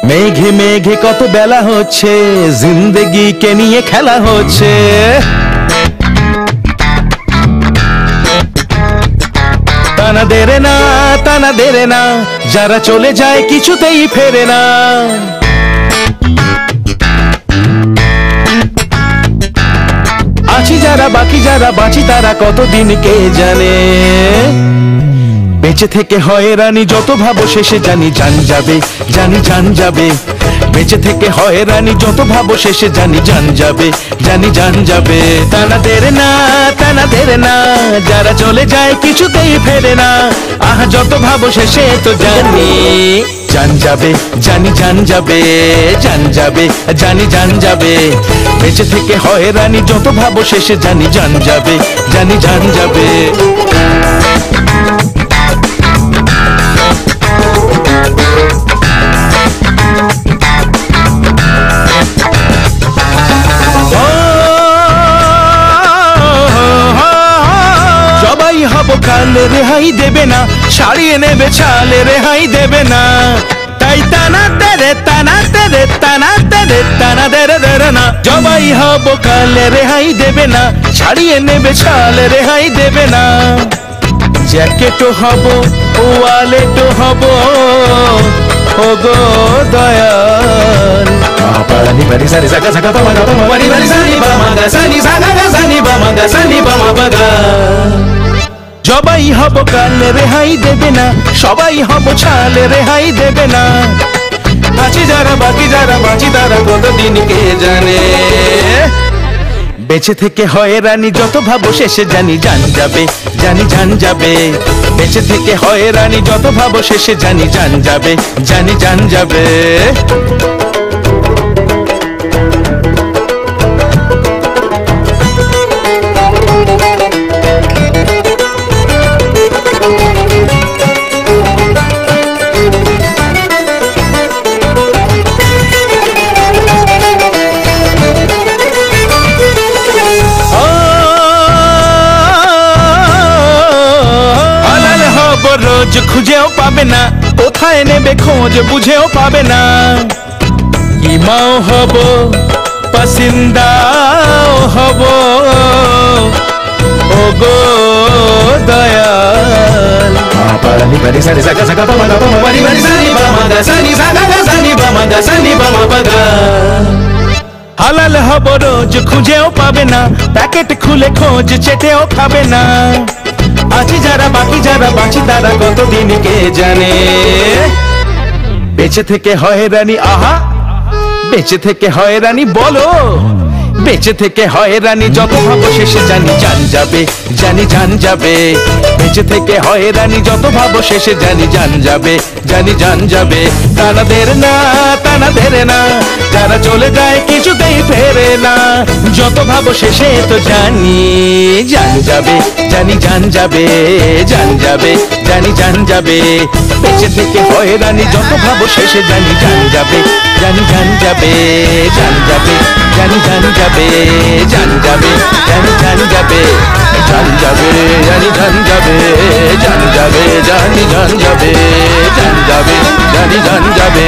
মেঘে মেঘে কত বেলা হচ্ছে, জিন্দেগিকে নিয়ে খেলা হচ্ছে। তানা দেরে না, তানা দেরে না, যারা চলে যায় কিছুতেই ফেরে না। আছি যারা, বাকি যারা, বাঁচি তারা কতদিন কে জানে। বেঁচে থেকে হয়রানি যত ভাবো শেষে জানি জান যাবে, জানি জান যাবে। বেঁচে থেকে হয়রানি যত ভাবো শেষে জানি জান যাবে, জানি জান যাবে। তানা দেরে না, তানা দেরে না, যারা চলে যায় কিছুতেই ফেরে না। আহা যত ভাবো শেষে তো জানি জান যাবে, জানি জান যাবে, জান যাবে, জানি জান যাবে। বেঁচে থেকে হয়রানি যত ভাবো শেষে জানি জান যাবে, জানি জান যাবে। সবাই হব কালে রেহাই দেবে না, ছাড়িয়ে নেবে ছালে রেহাই দেবে না। তাই তানা তেরে, তানা তেরে, তানা তেরে, তানা দেরে দেরে না। সবাই হব কালে রেহাই দেবে না, ছাড়িয়ে নেবে ছালে রেহাই দেবে না। জ্যাকেটও হব, ওয়ালেটও হব, ও গো দয়াল। পানি পানি সারি সাগা সাগা পামা গা পামা পানি পানি সারি পামা গা সানি সাগা গা সানি পামা গা সানি পামা বাগা। সবাই হব কালে রেহাই দেবে না, সবাই হব ছালে রেহাই দেবে না। আছি যারা, বাকি যারা, বাঁচি তারা কতদিন কে জানে। বেঁচে থেকে হয়রানি যত ভাবো শেষে জানি জান যাবে, জানি জান যাবে। বেঁচে থেকে হয়রানি যত ভাবো শেষে জানি জান যাবে, জানি জান যাবে। রোজ খুঁজেও পাবে না, কোথায় নেবে খোঁজ বুঝেও পাবে না। ইমাও হব, পসিন্দাও হব, ও গো দয়াল। পানি পানি সারি সাগা সাগা পামা গা পামা পানি পানি সারি পামা গা সানি সাগা গা সানি পামা গা সানি পামা বাগা। হালাল হব রোজ খুঁজেও পাবে না, প্যাকেট খুলে খোঁজ চেটেও খাবে না। আছি যারা, বাকি যারা, বাঁচি তারা কতদিন কে জানে। বেঁচে থেকে হয়রানি, আহা বেঁচে থেকে হয়রানি বলো। বেঁচে থেকে হয়রানি যত ভাবো শেষে জানি জান যাবে, জানি জান যাবে। বেঁচে থেকে হয়রানি যত ভাবো শেষে জানি জান যাবে, জানি জান যাবে। তানা দেরে না, তানা দেরে না, যারা চলে যায় কিছুতেই ফেরে না। যত ভাবো শেষে তো জানি জান যাবে, জানি জান যাবে, জান যাবে, জানি জান যাবে। বেঁচে থেকে হয়রানি যত ভাবো শেষে জানি জান যাবে, জানি জান যাবে, জান যাবে, জানি জান যাবে, জান যাবে, জানি জান যাবে, জান যাবে, জানি জান যাবে, জান যাবে, জানি জান যাবে, জান যাবে, জানি জান যাবে।